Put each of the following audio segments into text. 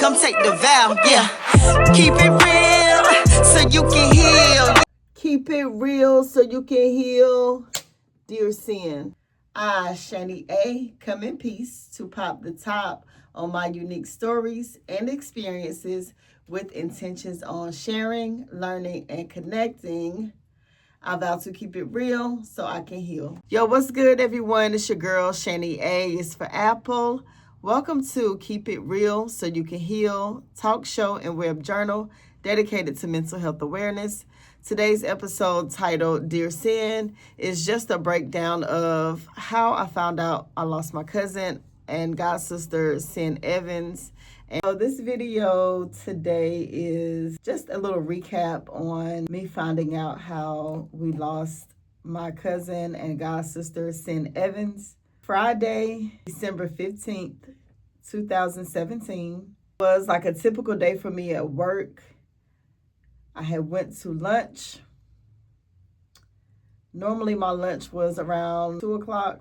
come take the vow, yeah. Keep it real so you can heal. Keep it real so you can heal. Dear Sin, I, Shani A, come in peace to pop the top on my unique stories and experiences with intentions on sharing, learning, and connecting. I vow to keep it real so I can heal. Yo, what's good, everyone? It's your girl, Shani A. It's for Apple. Welcome to Keep It Real So You Can Heal, talk show and web journal dedicated to mental health awareness. Today's episode, titled Dear Sin, is just a breakdown of how I found out I lost my cousin and god sister, Sin Evans. And so this video today is just a little recap on me finding out how we lost my cousin and god sister, Sin Evans. Friday, December 15th, 2017 was like a typical day for me at work. I had went to lunch. Normally my lunch was around 2 o'clock.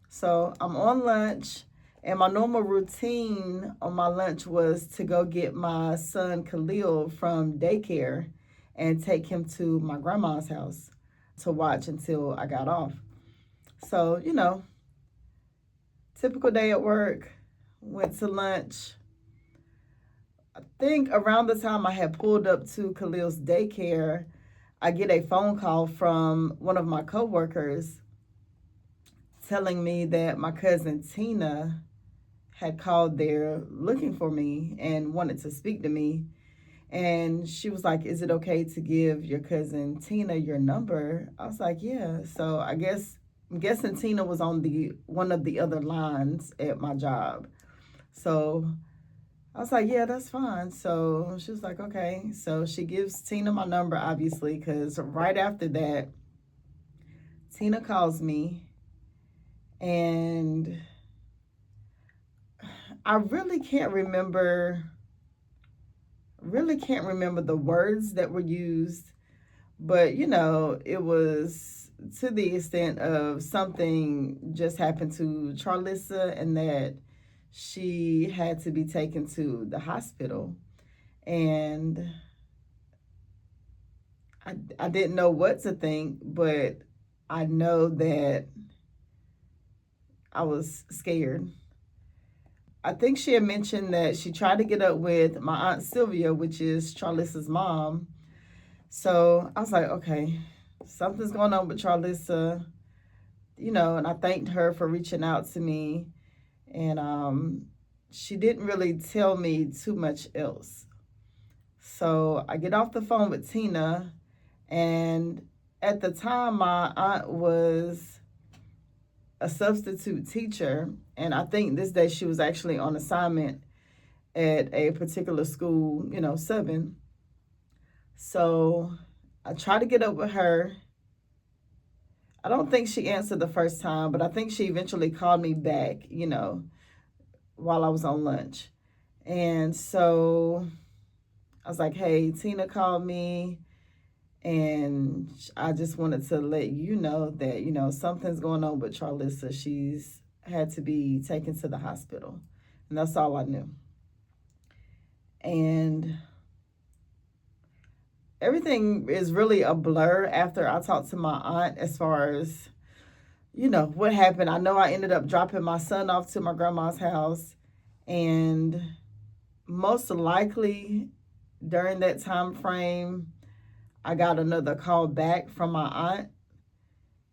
So I'm on lunch, and my normal routine on my lunch was to go get my son Khalil from daycare and take him to my grandma's house to watch until I got off. So, typical day at work, went to lunch. I think around the time I had pulled up to Khalil's daycare, I get a phone call from one of my coworkers telling me that my cousin Tina had called there looking for me and wanted to speak to me. And she was like, "Is it okay to give your cousin Tina your number?" I was like, "Yeah." So I'm guessing Tina was on one of the other lines at my job. So I was like, "Yeah, that's fine." So she was like, "Okay." So she gives Tina my number, obviously, because right after that, Tina calls me, and I really can't remember the words that were used, but it was to the extent of something just happened to Charlissa and that she had to be taken to the hospital. And I didn't know what to think, but I know that I was scared. I think she had mentioned that she tried to get up with my Aunt Sylvia, which is Charlissa's mom. So I was like, okay, something's going on with Charlissa, and I thanked her for reaching out to me. And she didn't really tell me too much else. So I get off the phone with Tina, and at the time, my aunt was a substitute teacher, and I think this day she was actually on assignment at a particular school, subbing. So I tried to get up with her. I don't think she answered the first time, but I think she eventually called me back, while I was on lunch. And so I was like, "Hey, Tina called me, and I just wanted to let you know that, something's going on with Charlissa. She's had to be taken to the hospital." And that's all I knew. And everything is really a blur after I talked to my aunt as far as, what happened. I know I ended up dropping my son off to my grandma's house, and most likely during that time frame, I got another call back from my aunt.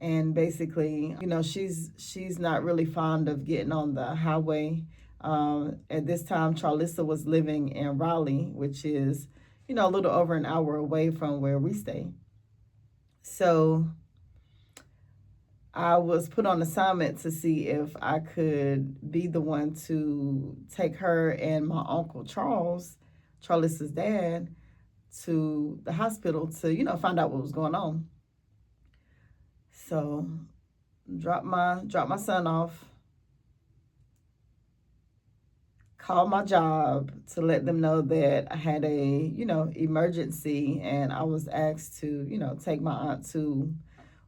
And basically, she's not really fond of getting on the highway. At this time, Charlissa was living in Raleigh, which is, a little over an hour away from where we stay. So I was put on assignment to see if I could be the one to take her and my Uncle Charles, Charlissa's dad, to the hospital to, find out what was going on. So drop my son off, called my job to let them know that I had a, emergency, and I was asked to, take my aunt to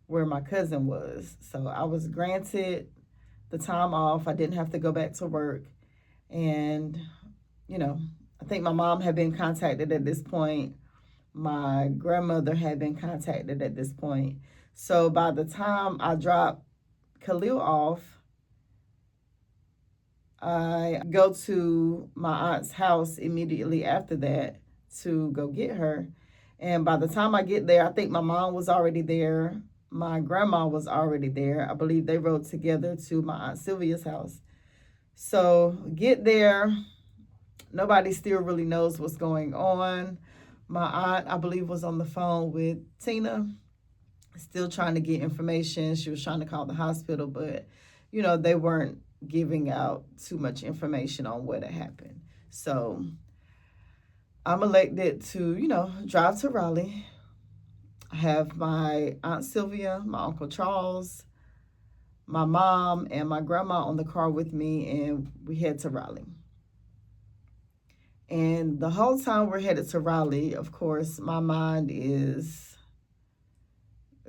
where my cousin was. So I was granted the time off. I didn't have to go back to work. And, I think my mom had been contacted at this point. My grandmother had been contacted at this point. So by the time I dropped Khalil off, I go to my aunt's house immediately after that to go get her. And by the time I get there, I think my mom was already there. My grandma was already there. I believe they rode together to my Aunt Sylvia's house. So get there. Nobody still really knows what's going on. My aunt, I believe, was on the phone with Tina, still trying to get information. She was trying to call the hospital, but, they weren't giving out too much information on what had happened. So I'm elected to, drive to Raleigh. I have my Aunt Sylvia, my Uncle Charles, my mom, and my grandma on the car with me, and we head to Raleigh. And the whole time we're headed to Raleigh, of course, my mind is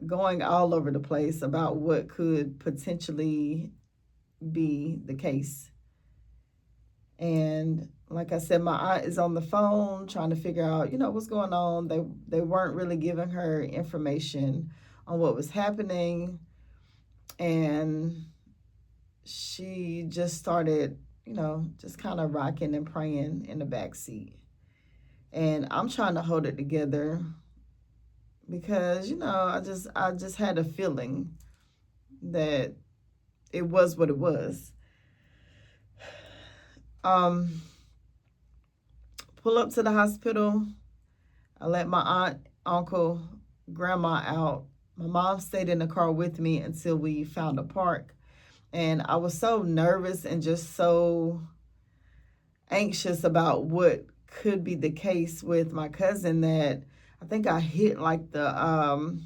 going all over the place about what could potentially be the case. And like I said, my aunt is on the phone trying to figure out, what's going on. They weren't really giving her information on what was happening. And she just started, just kind of rocking and praying in the back seat. And I'm trying to hold it together because, I just had a feeling that it was what it was. Pull up to the hospital. I let my aunt, uncle, grandma out. My mom stayed in the car with me until we found a park. And I was so nervous and just so anxious about what could be the case with my cousin that I think I hit like the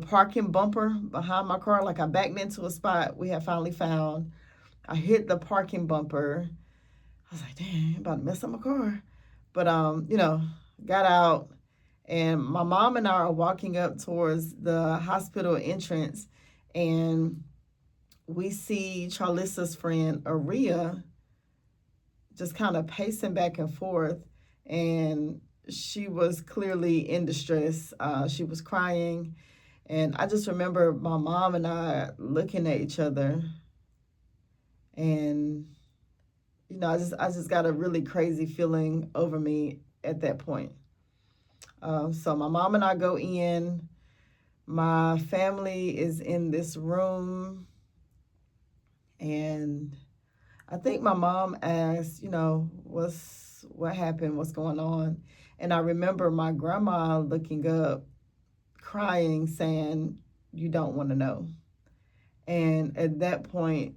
parking bumper behind my car. Like I backed into a spot we had finally found. I hit the parking bumper. I was like, dang, I'm about to mess up my car. But, got out. And my mom and I are walking up towards the hospital entrance. And we see Charlissa's friend, Aria, just kind of pacing back and forth. And she was clearly in distress. She was crying. And I just remember my mom and I looking at each other. And I just got a really crazy feeling over me at that point. So my mom and I go in. My family is in this room. And I think my mom asked, what happened, what's going on? And I remember my grandma looking up, crying, saying, you don't want to know. And at that point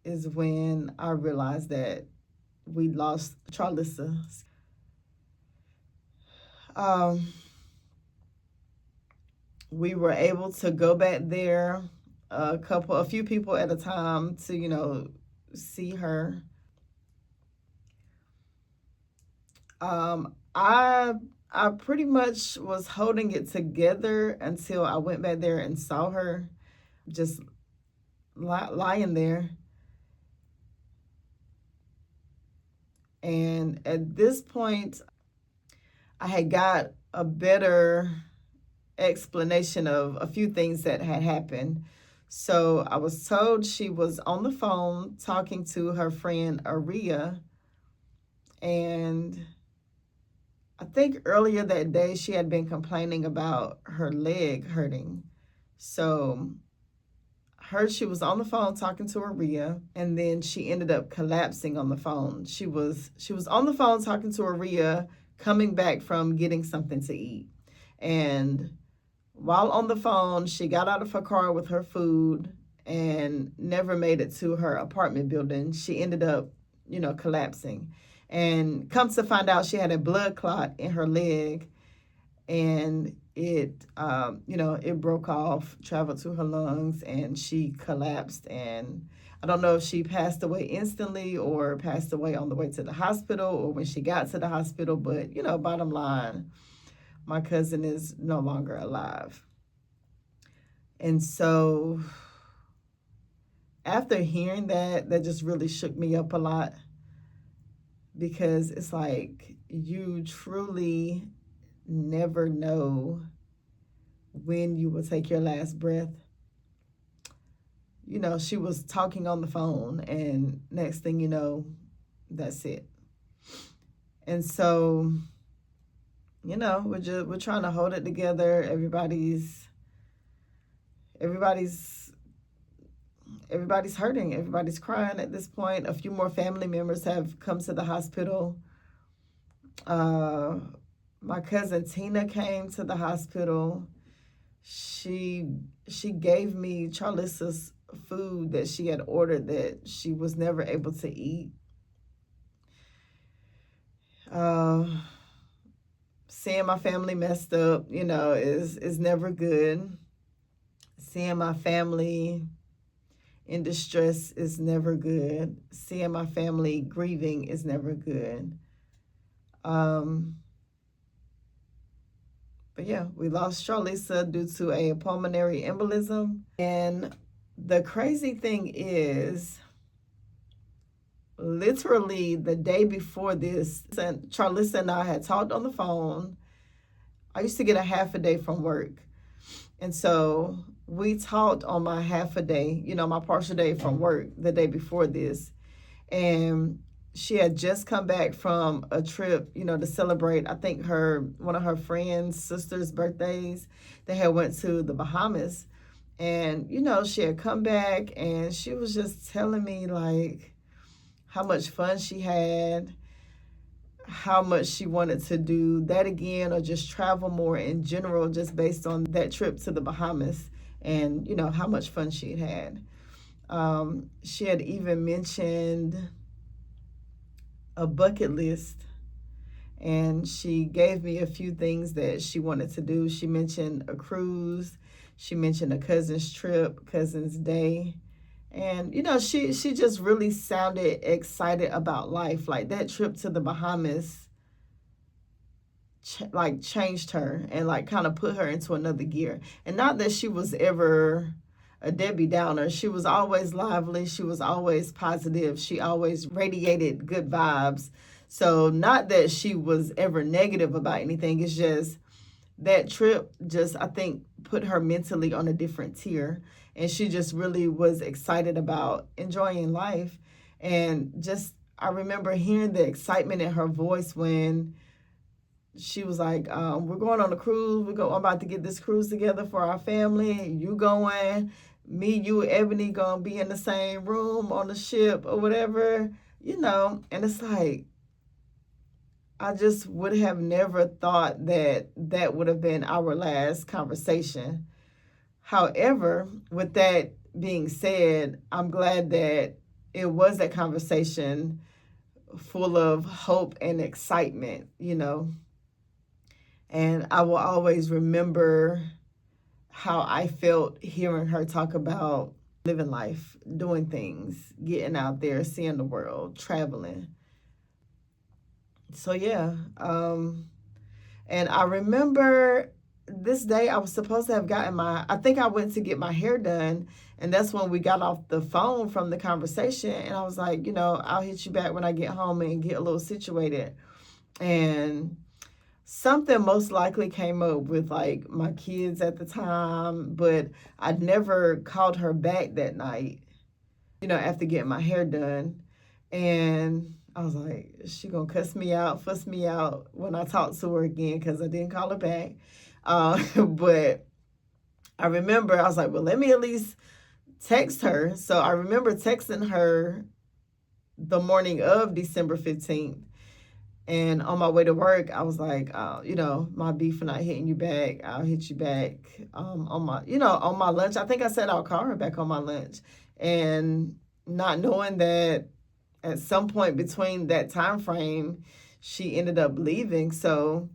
is when I realized that we lost Charlissa. We were able to go back there a few people at a time to, see her. I pretty much was holding it together until I went back there and saw her just lying there. And at this point, I had got a better explanation of a few things that had happened. So I was told she was on the phone talking to her friend Aria. And I think earlier that day she had been complaining about her leg hurting. So she was on the phone talking to Aria, and then she ended up collapsing on the phone. She was on the phone talking to Aria, coming back from getting something to eat. And while on the phone, she got out of her car with her food and never made it to her apartment building. She ended up, collapsing. And comes to find out she had a blood clot in her leg, and it broke off, traveled to her lungs, and she collapsed. And I don't know if she passed away instantly or passed away on the way to the hospital or when she got to the hospital, but bottom line, my cousin is no longer alive. And so after hearing that just really shook me up a lot. because it's like you truly never know when you will take your last breath. You know, she was talking on the phone, and next thing you know, that's it. And so, you know, we're trying to hold it together. Everybody's hurting. Everybody's crying at this point. A few more family members have come to the hospital. My cousin Tina came to the hospital. She gave me Charlissa's food that she had ordered that she was never able to eat. Seeing my family messed up, you know, is never good. Seeing my family in distress is never good. Seeing my family grieving is never good. But yeah, we lost Charlissa due to a pulmonary embolism. And the crazy thing is, literally the day before this, Charlissa and I had talked on the phone. I used to get a half a day from work. And so we talked on my half a day, you know, my partial day from work the day before this. And she had just come back from a trip, you know, to celebrate, I think one of her friends' sister's birthdays. They had went to the Bahamas. And, you know, she had come back and she was just telling me like how much fun she had, how much she wanted to do that again or just travel more in general, just based on that trip to the Bahamas and, you know, how much fun she had. She had even mentioned a bucket list, and she gave me a few things that she wanted to do. She mentioned a cruise. She mentioned a cousin's trip, cousin's day. And, you know, she just really sounded excited about life. Like that trip to the Bahamas, changed her and like kind of put her into another gear. And not that she was ever a Debbie Downer. She was always lively. She was always positive. She always radiated good vibes. So not that she was ever negative about anything. It's just that trip just, I think, put her mentally on a different tier. And she just really was excited about enjoying life. And just, I remember hearing the excitement in her voice when she was like, we're going on a cruise. I'm about to get this cruise together for our family. You going, me, you, Ebony gonna be in the same room on the ship or whatever, you know. And it's like, I just would have never thought that that would have been our last conversation. However, with that being said, I'm glad that it was a conversation full of hope and excitement, you know. And I will always remember how I felt hearing her talk about living life, doing things, getting out there, seeing the world, traveling. So yeah, and I remember this day I was supposed to have gotten I think I went to get my hair done, and that's when we got off the phone from the conversation, and I was like, you know, I'll hit you back when I get home and get a little situated. And something most likely came up with like my kids at the time, but I'd never called her back that night, you know, after getting my hair done. And I was like, she gonna cuss me out, fuss me out when I talk to her again because I didn't call her back. But I remember I was like, well, let me at least text her. So I remember texting her the morning of December 15th. And on my way to work, I was like, you know, my beef for not hitting you back. I'll hit you back on my lunch. I think I said I'll call her back on my lunch. And not knowing that at some point between that time frame, she ended up leaving. So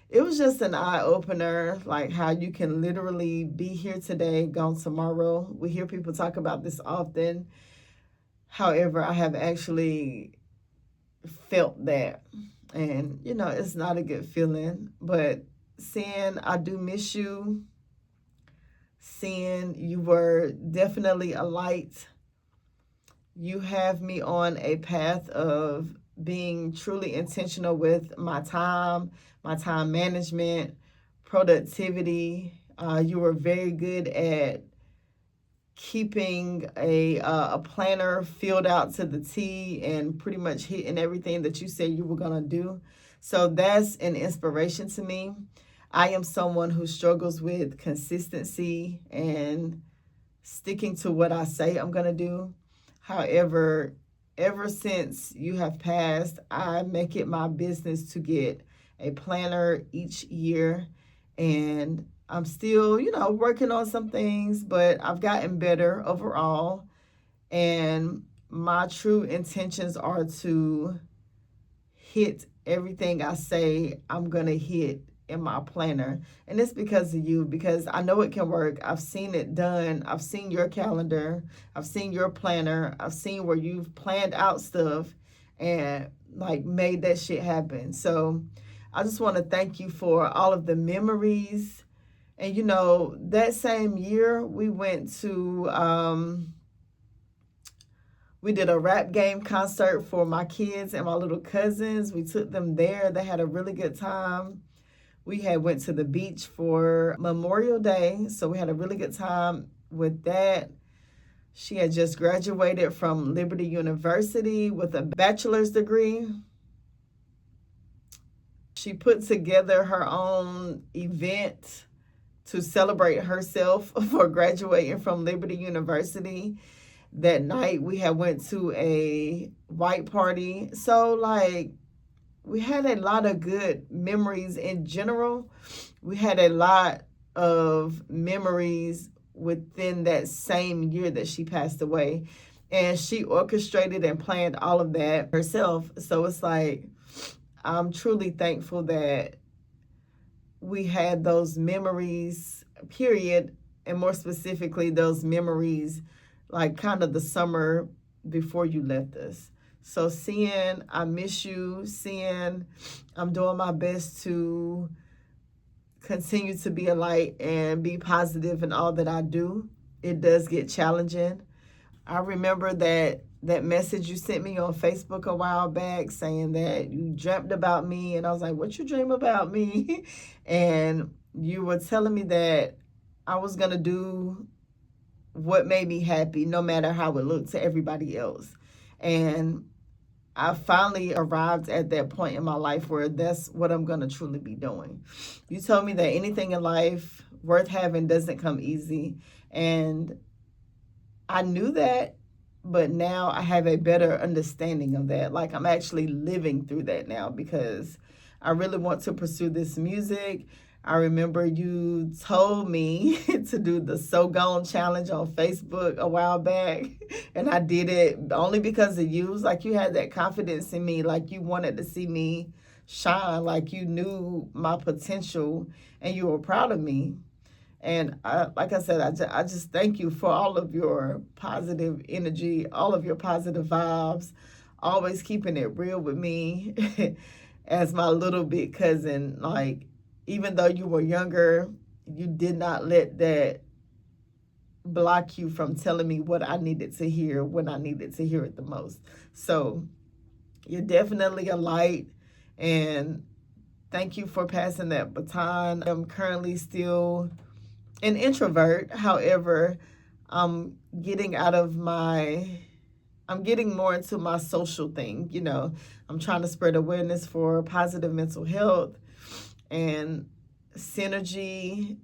it was just an eye-opener, like how you can literally be here today, gone tomorrow. We hear people talk about this often. However, I have actually felt that. And, you know, it's not a good feeling. But seeing I do miss you, seeing you were definitely a light. You have me on a path of being truly intentional with my time management, productivity. You were very good at keeping a planner filled out to the T and pretty much hitting everything that you said you were going to do. So that's an inspiration to me. I am someone who struggles with consistency and sticking to what I say I'm going to do. However, ever since you have passed, I make it my business to get a planner each year, and I'm still, working on some things, but I've gotten better overall. And my true intentions are to hit everything I say I'm going to hit in my planner. And it's because of you, because I know it can work. I've seen it done. I've seen your calendar. I've seen your planner. I've seen where you've planned out stuff and like made that shit happen. So I just want to thank you for all of the memories. And that same year we went to we did a rap game concert for my kids and my little cousins. We took them there. They had a really good time. We had went to the beach for Memorial Day, so we had a really good time with that. She had just graduated from Liberty University with a bachelor's degree. She put together her own event to celebrate herself for graduating from Liberty University. That night we had went to a white party. So we had a lot of good memories in general. We had a lot of memories within that same year that she passed away. And she orchestrated and planned all of that herself. So it's like, I'm truly thankful that we had those memories, period. And more specifically, those memories like kind of the summer before you left us. So Cian, I miss you. Cian, I'm doing my best to continue to be a light and be positive in all that I do. It does get challenging. I remember that message you sent me on Facebook a while back saying that you dreamt about me, and I was like, what you dream about me? And you were telling me that I was going to do what made me happy, no matter how it looked to everybody else. And I finally arrived at that point in my life where that's what I'm going to truly be doing. You told me that anything in life worth having doesn't come easy. And I knew that, but now I have a better understanding of that. Like I'm actually living through that now because I really want to pursue this music. I remember you told me to do the So Gone challenge on Facebook a while back, and I did it only because of you. It was like you had that confidence in me, like you wanted to see me shine, like you knew my potential and you were proud of me. And like I said, I just thank you for all of your positive energy, all of your positive vibes, always keeping it real with me as my little big cousin. Like, even though you were younger, you did not let that block you from telling me what I needed to hear when I needed to hear it the most. So you're definitely a light, and thank you for passing that baton. I'm currently still an introvert. However, I'm getting more into my social thing. I'm trying to spread awareness for positive mental health. And Synergy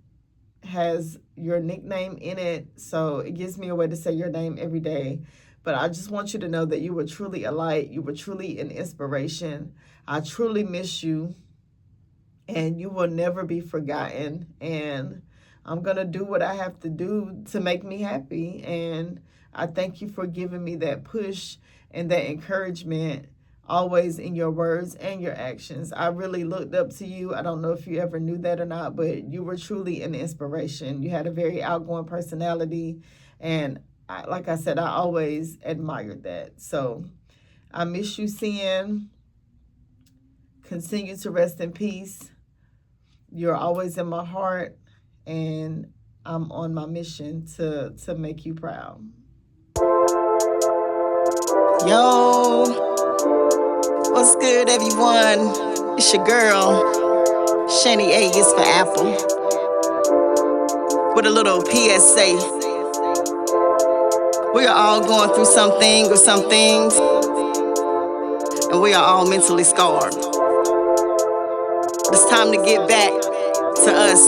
has your nickname in it, so it gives me a way to say your name every day. But I just want you to know that you were truly a light. You were truly an inspiration. I truly miss you, and you will never be forgotten. And I'm going to do what I have to do to make me happy. And I thank you for giving me that push and that encouragement always in your words and your actions. I really looked up to you. I don't know if you ever knew that or not, but you were truly an inspiration. You had a very outgoing personality, and like I said, I always admired that. So I miss you, Cian. Continue to rest in peace. You're always in my heart, and I'm on my mission to make you proud. Yo, What's good, everyone? It's your girl, Shani A is for Apple. With a little PSA. We are all going through something or some things, and we are all mentally scarred. It's time to get back to us.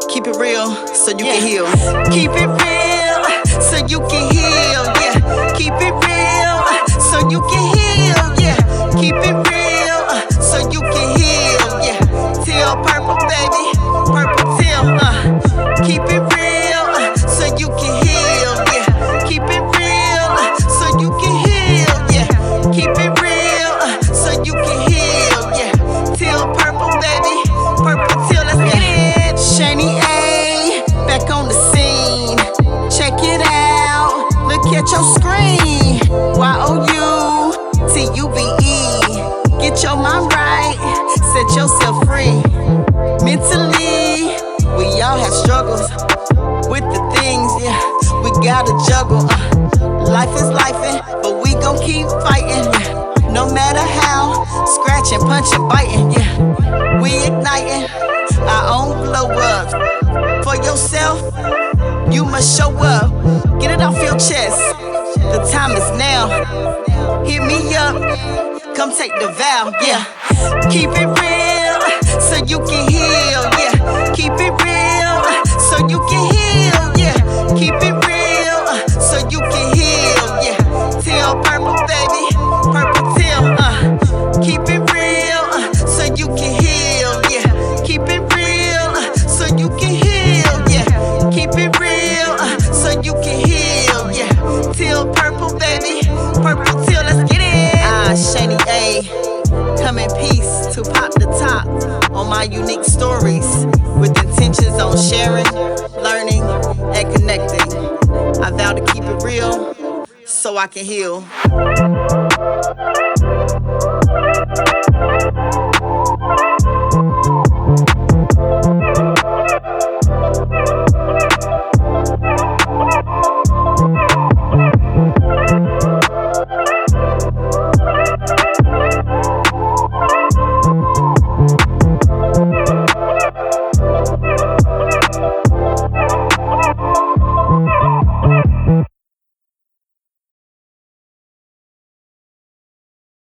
Keep it real so you can heal. Keep it real so you can heal. Yeah. Keep it real so you can heal. Yeah. Keep it real so you can heal. Yeah. Teal purple, baby. Purple teal. Keep it real so you can heal. Yeah. Keep it real so you can heal. Yeah. Keep it real so you can heal. Yeah. Teal purple, baby. Purple teal. Let's get it. Shani A, back on the scene. Check it out. Look at your screen. YOUTUBE. Get your mind right. Set yourself free. Mentally, we all have struggles with the things, yeah, we gotta juggle. Life is lifing, but we gon' keep fighting, yeah. No matter how, scratching, punching, biting, yeah. We igniting our own glow up. For yourself, you must show up. Get it off your chest. The time is now. Hit me up. Come take the vow, yeah. Keep it real so you can heal, yeah. Keep it real so you can heal, yeah. Keep it real so you can heal, yeah. Teal purple, baby. Purple teal, Keep it real so you can heal, yeah. Keep it real so you can heal, yeah. Keep it real so you can heal, yeah. Teal purple, baby. Purple teal, let's get it. Shani A, come in peace to pop the top on my unique stories with intentions on sharing, learning, and connecting. I vow to keep it real so I can heal.